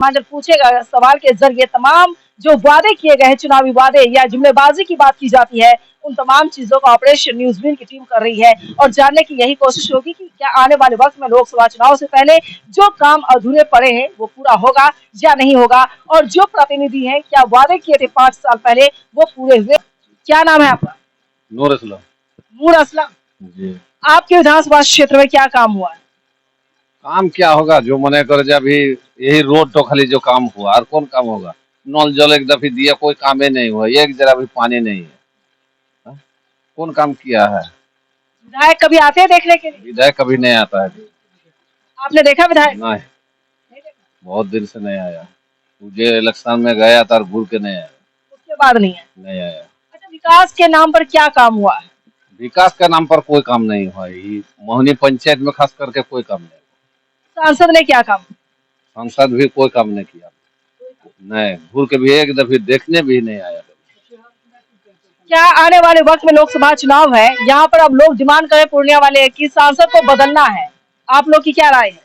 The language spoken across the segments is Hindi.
जब पूछेगा सवाल के जरिए तमाम जो वादे किए गए हैं, चुनावी वादे या जुमलेबाजी की बात की जाती है, उन तमाम चीजों का ऑपरेशन न्यूज़ बीट की टीम कर रही है और जानने की यही कोशिश होगी कि क्या आने वाले वक्त में लोकसभा चुनाव से पहले जो काम अधूरे पड़े हैं वो पूरा होगा या नहीं होगा, और जो प्रतिनिधि हैं क्या वादे किए थे 5 साल पहले वो पूरे हुए। क्या नाम है आपका? नूर असलम। नूर असलम जी। आपके विधानसभा क्षेत्र में क्या काम हुआ है? काम क्या होगा, जो मने कर जब भी यही रोड तो खाली जो काम हुआ, और कौन काम होगा? नल जल एक दफे दिया, कोई काम ही नहीं हुआ, एक जरा भी पानी नहीं है। हा? कौन काम किया है? विधायक कभी आते हैं देखने के लिए? विधायक कभी नहीं आता है। आपने देखा विधायक? नहीं, बहुत दिन से नहीं आया। मुझे इलेक्शन में गया था और घूर के नहीं आया। उसके बाद नहीं है? नहीं आया। अच्छा, विकास के नाम पर क्या काम हुआ है? विकास का नाम पर कोई काम नहीं हुआ। ये मोहनी पंचायत में खास करके कोई काम नहीं हुआ। सांसद ने क्या काम? सांसद भी कोई काम नहीं किया। नहीं, घूर के भी एक दफे देखने भी नहीं आया। क्या आने वाले वक्त में लोकसभा चुनाव है, यहाँ पर अब लोग डिमांड करे पूर्णिया वाले कि सांसद को बदलना है, आप लोग की क्या राय है?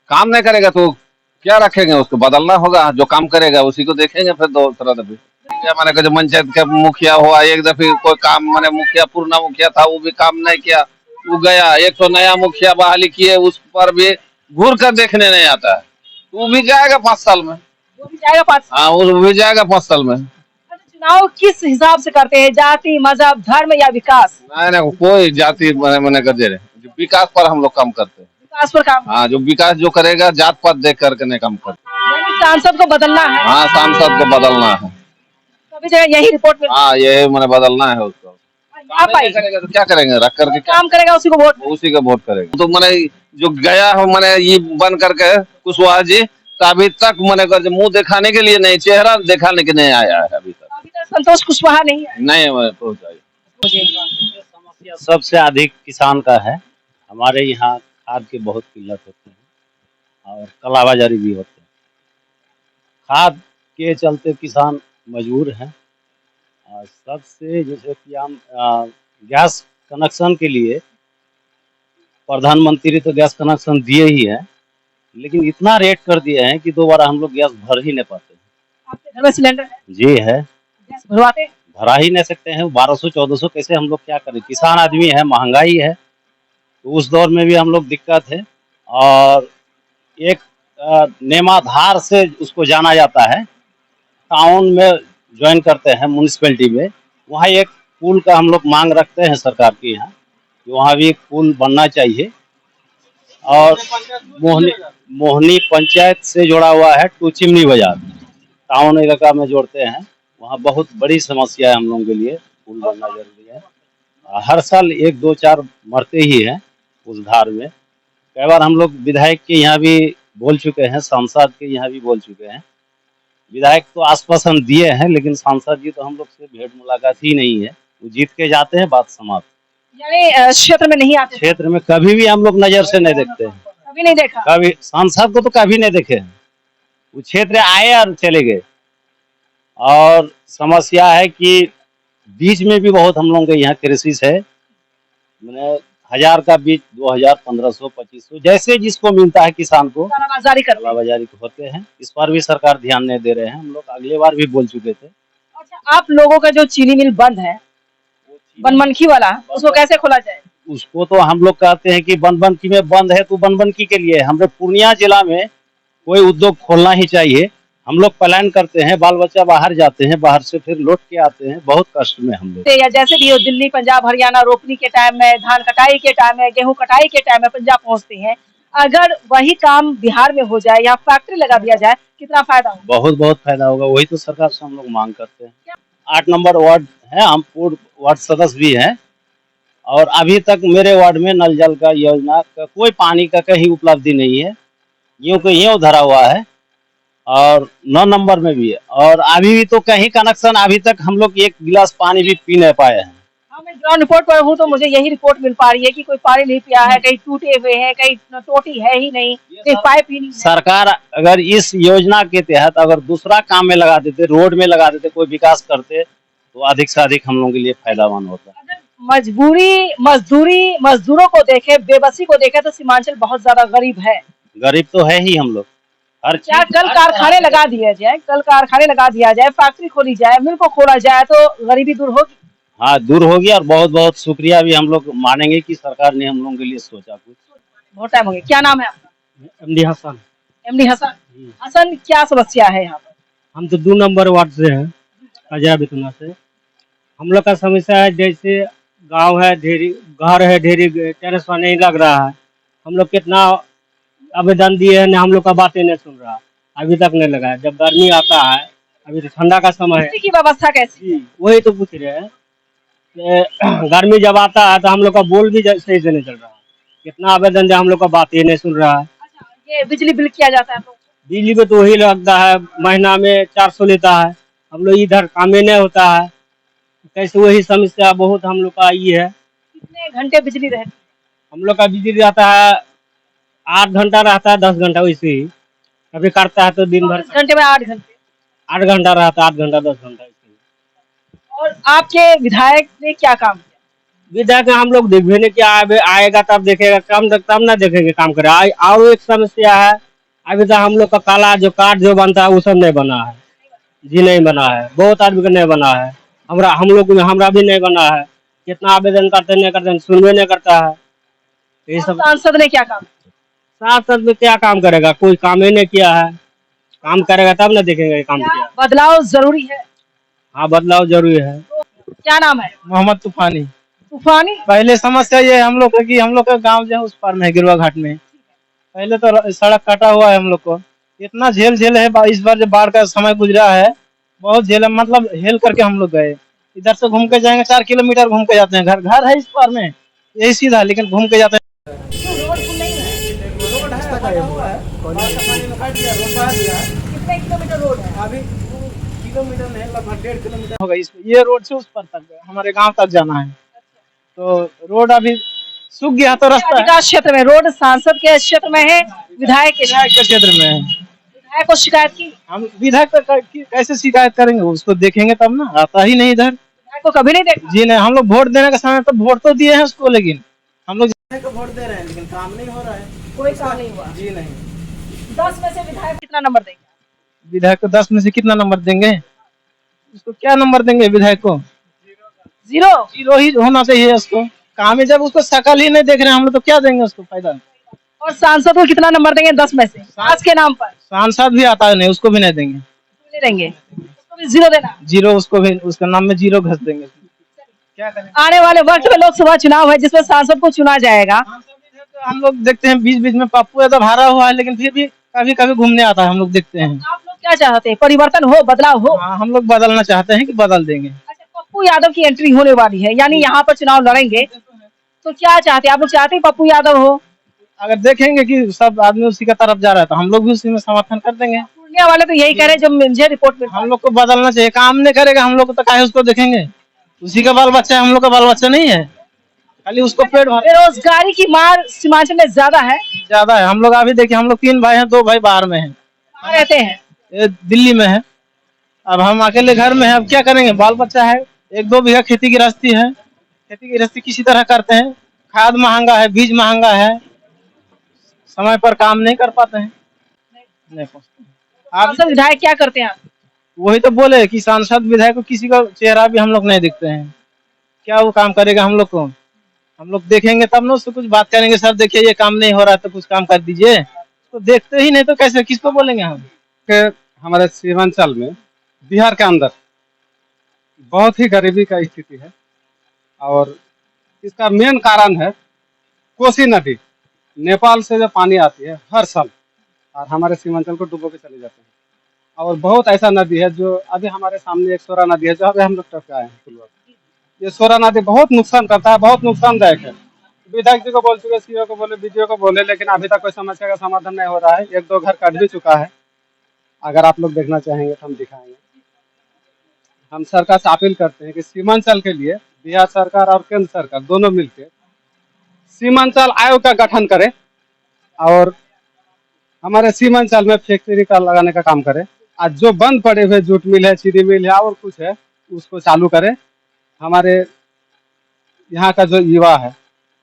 काम नहीं करेगा तो क्या रखेंगे? उसको बदलना होगा। जो काम करेगा उसी को देखेंगे फिर दो तरह दफे। क्या माने कि जो पंचायत का मुखिया हुआ, एक दफे कोई काम माने मुखिया पूर्णा मुखिया था, वो भी काम नहीं किया, वो गया। एक तो नया मुखिया बहाली किए, उस पर भी घूर कर देखने नहीं आता है। वो भी जाएगा 5 साल में। वो भी जाएगा 5 साल? हाँ, वो भी जाएगा 5 साल में। अच्छा, चुनाव किस हिसाब से करते हैं, जाति, मजहब, धर्म या विकास? नहीं, कोई जाति मैंने कर दे रहे, विकास पर हम लोग काम करते हैं। विकास पर काम? हाँ, जो विकास जो करेगा जात पात देख करके नहीं काम करते। यानी सांसद को बदलना है? हाँ, सांसद को बदलना है। सभी जगह यही रिपोर्ट में? हाँ, ये मैंने बदलना है उसको। आप नहीं करेगा तो क्या करेंगे? रख करके काम करेगा उसी को वोट? उसी का वोट करेगा। तो मैंने जो गया है, मैंने ये बन करके कुशवाहा जी, तो अभी तक मैंने कर मुंह दिखाने के लिए नहीं, चेहरा दिखाने के नहीं आया है अभी तक। अभी तक संतोष कुशवाहा नहीं है? नहीं पहुंचाई। समस्या सबसे अधिक किसान का है। हमारे यहाँ खाद की बहुत किल्लत होती है और कालाबाजारी भी होती है। खाद के चलते किसान मजबूर हैं। और सबसे जैसे कि हम गैस कनेक्शन के लिए प्रधानमंत्री तो गैस कनेक्शन दिए ही है, लेकिन इतना रेट कर दिए हैं कि दोबारा हम लोग गैस भर ही नहीं पाते हैं। आपके घर में सिलेंडर है? जी है। गैस भरवाते हैं? भरा ही नहीं सकते हैं। 1200-1400 कैसे हम लोग क्या करें? किसान आदमी है, महंगाई है, तो उस दौर में भी हम लोग दिक्कत है। और एक नेमाधार से उसको जाना जाता है, टाउन में ज्वाइन करते हैं म्यूनिसिपैलिटी में, वहाँ एक पुल का हम लोग मांग रखते हैं सरकार के यहाँ कि वहाँ भी एक पुल बनना चाहिए। और मोहनी पंचायत से जुड़ा हुआ है टू चिमनी बाजार, टाउन इलाका में जोड़ते हैं, वहाँ बहुत बड़ी समस्या है हम लोगों के लिए, पुल बनना जरूरी है। हर साल 1, 2, 4 मरते ही हैं उस धार में। कई बार हम लोग विधायक के यहाँ भी बोल चुके हैं, सांसद के यहाँ भी बोल चुके हैं। विधायक तो आश्वासन दिए हैं, लेकिन सांसद जी तो हम लोग से भेंट मुलाकात ही नहीं है। वो जीत के जाते हैं, बात समाप्त। यानी क्षेत्र में नहीं आते? क्षेत्र में कभी भी हम लोग नजर से नहीं देखते हैं। कभी नहीं देखा? कभी सांसद को तो कभी नहीं देखे हैं। वो क्षेत्र आए और चले गए। और समस्या है कि बीज में भी बहुत हम लोगों के यहाँ क्राइसिस है। मैंने 1000 का बीज 2000, 1500, 2500 जैसे जिसको मिलता है किसान को कालाबाजारी होते हैं। इस बार भी सरकार ध्यान नहीं दे रहे हैं। हम लोग अगले बार भी बोल चुके थे। अच्छा, आप लोगों का जो चीनी मिल बंद है, बनमनखी वाला, उसको कैसे खोला जाए? उसको तो हम लोग कहते हैं कि बनबनकी में बंद है तो बनबनकी के लिए हमें पूर्णिया जिला में कोई उद्योग खोलना ही चाहिए। हम लोग प्लान करते हैं, बाल बच्चा बाहर जाते हैं, बाहर से फिर लौट के आते हैं, बहुत कष्ट में हम लोग। या जैसे भी हो, दिल्ली, पंजाब, हरियाणा रोपनी के टाइम में, धान कटाई के टाइम में, गेहूं कटाई के टाइम में पंजाब पहुंचते हैं। अगर वही काम बिहार में हो जाए या फैक्ट्री लगा दिया जाए, कितना फायदा होगा? बहुत बहुत फायदा होगा। वही तो सरकार से हम लोग मांग करते हैं। 8 नंबर वार्ड है, हम पूर्व वार्ड सदस्य भी हैं, और अभी तक मेरे वार्ड में नल जल का योजना का कोई पानी का कहीं उपलब्धि नहीं है। यूं को यूं धरा हुआ है। और 9 नंबर में भी है, और अभी भी तो कहीं कनेक्शन, अभी तक हम लोग एक गिलास पानी भी पी नहीं पाए हैं। हाँ, मैं ग्राउंड रिपोर्ट पर हूँ तो मुझे यही रिपोर्ट मिल पा रही है कि कोई पानी नहीं पिया है, कहीं टूटे हुए हैं, कहीं टोटी है ही नहीं, कहीं पाइप ही नहीं है। सरकार अगर इस योजना के तहत अगर दूसरा काम में लगा देते, रोड में लगा देते, कोई विकास करते, तो अधिक से अधिक हम लोगों के लिए फायदामंद होता। मजदूरों को देखे, बेबसी को देखे तो सीमांचल बहुत ज्यादा गरीब है। गरीब तो है ही हम लोग। हर क्या चीज कल कारखाने लगा दिया जाए, कल कारखाने लगा दिया जाए, फैक्ट्री खोली जाए, मिल को खोला जाए तो गरीबी दूर होगी। हाँ दूर होगी। और बहुत बहुत शुक्रिया भी हम लोग मानेंगे कि सरकार ने हम लोगों के लिए सोचा कुछ। बहुत टाइम हो गया। क्या नाम है आपका? एमडी हसन। एमडी हसन। हसन, क्या समस्या है यहाँ पर? हम तो 2 नंबर वार्ड से हैं, अजय बितना से। हम लोग का समस्या है, जैसे गांव है, ढेरी घर है, ढेरी टेरेस पर नहीं लग रहा है। हम लोग कितना आवेदन दिए हैं, हम लोग का बातें नहीं सुन रहा, अभी तक नहीं लगा है। जब गर्मी आता है, अभी तो ठंडा का समय है, बिजली की व्यवस्था कैसी है? वही तो पूछ रहे हैं कि गर्मी जब आता है तो हम लोग का बोल भी सही से नहीं चल रहा। कितना आवेदन दिया, हम लोग का बात ही नहीं सुन रहा है। अच्छा, ये बिजली बिल किया जाता है तो बिजली में तो वही लगता है, महीना में 400 लेता है। हम लोग इधर काम ही नहीं होता है, कैसे वही समस्या बहुत हम लोग का ये है। कितने घंटे बिजली रहती है? हम लोग का बिजली रहता है 8 घंटा रहता है, 10 घंटा वैसे ही। कभी काटता है तो दिन भर 24 घंटे में 8 घंटे। 8 घंटा रहता है, 8 घंटा 10 घंटा ऐसे ही। और आपके विधायक ने क्या काम किया? विधायक हम लोग देखबे नहीं किया, आएगा तब देखेगा, काम तब ना देखेंगे काम करे। और एक समस्या है, अभी तक हम लोग का काला जो कार्ड जो बनता है वो सब नहीं बना है जी, नहीं बना है। बहुत आदमी का नहीं बना है, हमरा भी नहीं बना है। कितना आवेदन करते नहीं करते, सुनवे नहीं करता है। ये और सब सांसद ने क्या काम किया? सांसद में क्या काम करेगा, कोई काम ही नहीं किया है। काम करेगा तब ना देखेंगे काम क्या किया। बदलाव जरूरी है? हाँ बदलाव जरूरी है। क्या नाम है? मोहम्मद तूफानी। तूफानी। पहले समस्या ये है हम लोग का कि हम लोग का गांव जो है उस पार में है, गिरवा घाट में। पहले तो सड़क कटा हुआ है, हम लोग को इतना झेल है। इस बार जब बाढ़ का समय गुजरा है, बहुत झेल, मतलब हेल करके हम लोग गए। इधर से घूम के जाएंगे, 4 किलोमीटर घूम के जाते हैं। घर है इस पार में, यही सीधा, लेकिन घूम के जाते हैं। कितने किलोमीटर रोड है? अभी किलोमीटर नहीं, लगभग 1.5 किलोमीटर होगा। ये रोड से उस पर तक हमारे गांव तक जाना है, तो रोड अभी सूख गया तो रास्ता है। विकास क्षेत्र में रोड सांसद के क्षेत्र में है, विधायक के क्षेत्र में है। विधायक को शिकायत की? हम विधायक पर कैसे शिकायत करेंगे, उसको देखेंगे तब ना, आता ही नहीं इधर। विधायक को कभी नहीं देखा? जी नहीं, हम लोग वोट देने का समय तो वोट तो दिए हैं उसको, लेकिन हम लोग वोट दे रहे हैं, लेकिन काम नहीं हो रहा है। कोई काम नहीं हुआ। जी नहीं। 10 में से विधायक कितना नंबर देंगे? विधायक को 10 में से कितना नंबर देंगे? उसको क्या नंबर देंगे विधायक को? 0। 0 ही होना चाहिए उसको। काम है, जब उसको शकल ही नहीं देख रहे हैं हम लोग, तो क्या देंगे उसको फायदा? और सांसद को कितना नंबर देंगे 10 में से? आज के नाम पर सांसद भी आता है नहीं, उसको भी नहीं देंगे। नहीं देंगे, उसको भी 0 देना। 0, उसको भी, उसका नाम में 0 घस देंगे। क्या करें? आने वाले वक्त में लोकसभा चुनाव है जिसमें सांसद को चुना जाएगा। हम लोग देखते हैं बीच बीच में पप्पू यादव हारा हुआ है, लेकिन फिर भी कभी कभी घूमने आता है, हम लोग देखते हैं। आप लोग क्या चाहते हैं? परिवर्तन हो, बदलाव हो? हाँ, हम लोग बदलना चाहते हैं कि बदल देंगे। अच्छा, पप्पू यादव की एंट्री होने वाली है, यानी यहाँ पर चुनाव लड़ेंगे, तो क्या चाहते हैं आप लोग? चाहते हैं पप्पू यादव हो? अगर देखेंगे कि सब आदमी उसी का तरफ जा रहा है तो हम लोग भी उसी में समर्थन कर देंगे। पूर्णिया वाले तो यही कह रहे हैं, जो मुझे रिपोर्ट में हम लोग को बदलना चाहिए। काम नहीं करेगा हम लोग को तो काहे उसको देखेंगे? उसी का बाल बच्चा है, हम लोग का बाल बच्चा नहीं है। खाली उसको पेट भर। बेरोजगारी की मार सीमांचल में ज्यादा है। ज्यादा है। हम लोग अभी देखिए, हम लोग 3 भाई हैं, 2 भाई बाहर में हैं। कहाँ रहते हैं? ये दिल्ली में है। अब हम अकेले घर में हैं, अब क्या करेंगे? बाल बच्चा है, 1-2 बीघा खेती गृहस्थी है। खेती गृहस्थी किसी तरह करते हैं। खाद महंगा है, बीज महंगा है, समय पर काम नहीं कर पाते हैं, नहीं पहुंचते। आप सांसद विधायक क्या करते हैं आप? वही तो बोले कि सांसद विधायक को किसी का चेहरा भी हम लोग नहीं दिखते हैं। क्या वो काम करेगा हम लोग को? हम लोग देखेंगे तब ना उससे कुछ बात करेंगे। सर देखिए ये काम नहीं हो रहा है तो कुछ काम कर दीजिए। तो देखते ही नहीं तो कैसे, किसको बोलेंगे हम? हमारे सीमांचल में, बिहार के अंदर बहुत ही गरीबी का स्थिति है, और इसका मेन कारण है कोसी नदी। नेपाल से जो पानी आती है हर साल, और हमारे सीमांचल को डुबो के चले जाते हैं। और बहुत ऐसा नदी है जो अभी हमारे सामने एक सोरा नदी है, जो अभी हम लोग टप के आए हैं पुलवा। ये सोरा नदी बहुत नुकसान करता है, बहुत नुकसानदायक है। विधायक जी को बोल चुके, सीओ को बोले, बीडीओ को बोले, लेकिन अभी तक कोई समस्या का समाधान नहीं हो रहा है। 1-2 घर कट भी चुका है। अगर आप लोग देखना चाहेंगे तो हम दिखाएंगे। हम सरकार से अपील करते हैं कि सीमांचल के लिए बिहार सरकार और केंद्र सरकार दोनों मिलकर सीमांचल आयोग का गठन करे, और हमारे सीमांचल में फैक्ट्री का लगाने का काम करे। आज जो बंद पड़े हुए जूट मिल है, चीनी मिल है और कुछ है, उसको चालू करे। हमारे यहाँ का जो युवा है,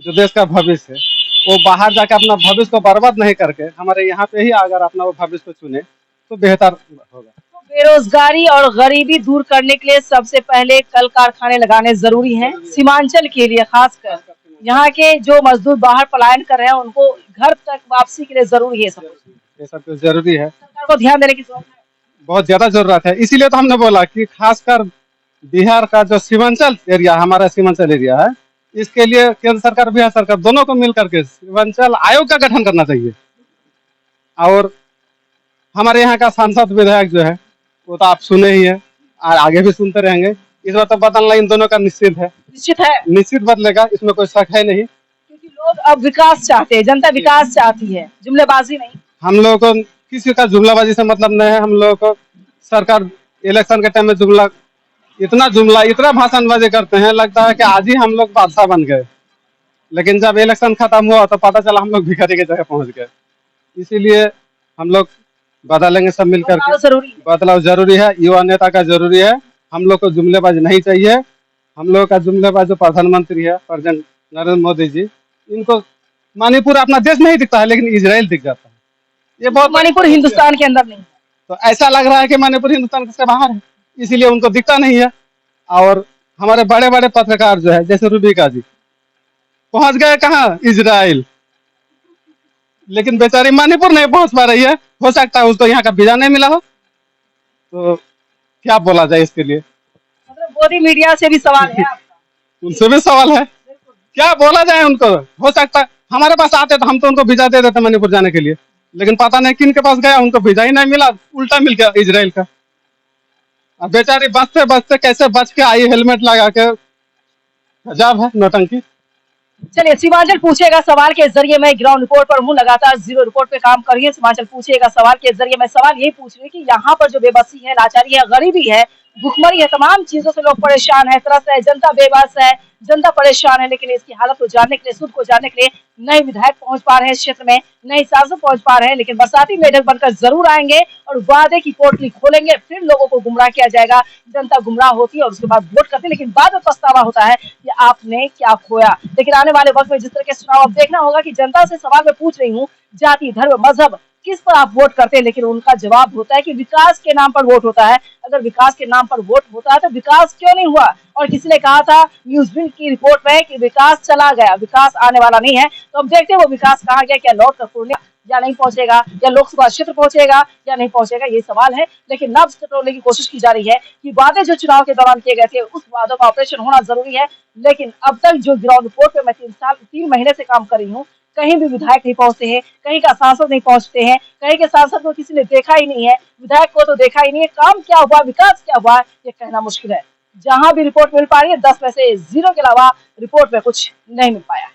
जो देश का भविष्य है, वो बाहर जाके अपना भविष्य को बर्बाद नहीं करके हमारे यहाँ पे ही अगर अपना वो भविष्य को चुने तो बेहतर होगा। बेरोजगारी और गरीबी दूर करने के लिए सबसे पहले कल कारखाने लगाने जरूरी हैं। सीमांचल के लिए खासकर यहाँ के जो मजदूर बाहर पलायन कर रहे हैं उनको घर तक वापसी के लिए जरूरी है सब कुछ। ये सब तो जरूरी है, सरकार को ध्यान देने की जरूरत है। बहुत ज्यादा जरूरत है। इसीलिए तो हमने बोला कि खासकर बिहार का जो सीमांचल एरिया, हमारा सीमांचल एरिया है, इसके लिए केंद्र सरकार बिहार सरकार दोनों को मिल करके सीमांचल आयोग का गठन करना चाहिए। और हमारे यहाँ का सांसद विधायक जो है वो तो आप सुने ही है और आगे भी सुनते रहेंगे। इस बार तो बदलना इन दोनों का निश्चित है, निश्चित बदलेगा, इसमें कोई शक है नहीं। क्योंकि लोग अब विकास चाहते हैं, जनता विकास चाहती है, जुमलेबाजी नहीं। हम लोगों को किसी का जुमलाबाजी से मतलब नहीं है। हम लोगों को सरकार इलेक्शन के टाइम में इतना भाषणबाजी करते हैं, लगता है कि आज ही हम लोग बादशाह बन गए, लेकिन जब इलेक्शन खत्म हुआ तो पता चला हम लोग भिखारी की जगह पहुंच गए। इसीलिए हम लोग बदलेंगे सब मिलकर के। बदलाव जरूरी है, युवा नेता का जरूरी है। हम लोग को जुमलेबाजी नहीं चाहिए। हम लोग का जुमलेबाज जो प्रधानमंत्री है प्रेसिडेंट नरेंद्र मोदी जी, इनको मणिपुर अपना देश नहीं दिखता है लेकिन इजराइल दिख जाता है। ये बहुत मणिपुर हिंदुस्तान के अंदर नहीं, तो ऐसा लग रहा है कि मणिपुर हिंदुस्तान से बाहर है, इसीलिए उनको दिखता नहीं है। और हमारे बड़े बड़े पत्रकार जो है जैसे रूबिका जी पहुंच गए कहाँ, इजराइल, लेकिन बेचारी मणिपुर नहीं पहुंच पा रही है। हो सकता है उसको यहाँ का वीजा नहीं मिला हो, तो क्या बोला जाए इसके लिए। मतलब मोदी मीडिया से भी सवाल है आपका? उनसे भी सवाल है, क्या बोला जाए उनको। हो सकता है हमारे पास आते तो हम तो उनको वीजा दे देते मणिपुर जाने के लिए, लेकिन पता नहीं किन के पास गया, उनको वीजा ही नहीं मिला, उल्टा मिल गया इजराइल का। अब बेचारी बचते बचते कैसे बच के आई, हेलमेट लगा के, गजब है नौटंकी। चलिए, सीमांचल पूछेगा सवाल के जरिए मैं ग्राउंड रिपोर्ट पर हूँ, लगातार जीरो रिपोर्ट पे काम कर रही है। सीमांचल पूछेगा सवाल के जरिए मैं सवाल यही पूछ रही हूँ कि यहाँ पर जो बेबसी है, लाचारी है, गरीबी है, भुखमरी है, तमाम चीजों से लोग परेशान है, तरस है, जनता बेबस है, जनता परेशान है, लेकिन इसकी हालत को जानने के लिए, सुध को जानने के लिए नए विधायक पहुंच पा रहे हैं इस क्षेत्र में, नए सांसद पहुंच पा रहे हैं, लेकिन बरसाती मेढक बनकर जरूर आएंगे और वादे की पोटली खोलेंगे, फिर लोगों को गुमराह किया जाएगा। जनता गुमराह होती है और उसके बाद वोट करती है, लेकिन बाद में पछतावा होता है कि आपने क्या खोया। लेकिन आने वाले वक्त में जिस तरह के चुनाव अब देखना होगा कि जनता से सवाल मैं पूछ रही हूँ, जाति, धर्म, मजहब, किस पर आप वोट करते हैं, लेकिन उनका जवाब होता है कि विकास के नाम पर वोट होता है। अगर विकास के नाम पर वोट होता है तो विकास क्यों नहीं हुआ? और किसी ने कहा था न्यूज़ की रिपोर्ट में कि विकास चला गया, विकास आने वाला नहीं है। तो अब देखते हैं वो विकास कहाँ गया, क्या लौट कर पूर्णिया या नहीं पहुंचेगा, या लोकसभा क्षेत्र पहुंचेगा या नहीं पहुंचेगा, ये सवाल है। लेकिन नब्ज टटोलने की कोशिश की जा रही है कि वादे जो चुनाव के दौरान किए गए थे उस वादों का ऑपरेशन होना जरूरी है। लेकिन अब तक जो ग्राउंड रिपोर्ट पे मैं 3 महीने से काम कर रही हूँ, कहीं भी विधायक नहीं पहुंचते हैं, कहीं का सांसद नहीं पहुंचते हैं, कहीं के सांसद को किसी ने देखा ही नहीं है, विधायक को तो देखा ही नहीं है। काम क्या हुआ, विकास क्या हुआ, ये कहना मुश्किल है। जहां भी रिपोर्ट मिल पा रही है 10 में से 0 के अलावा रिपोर्ट में कुछ नहीं मिल पाया है।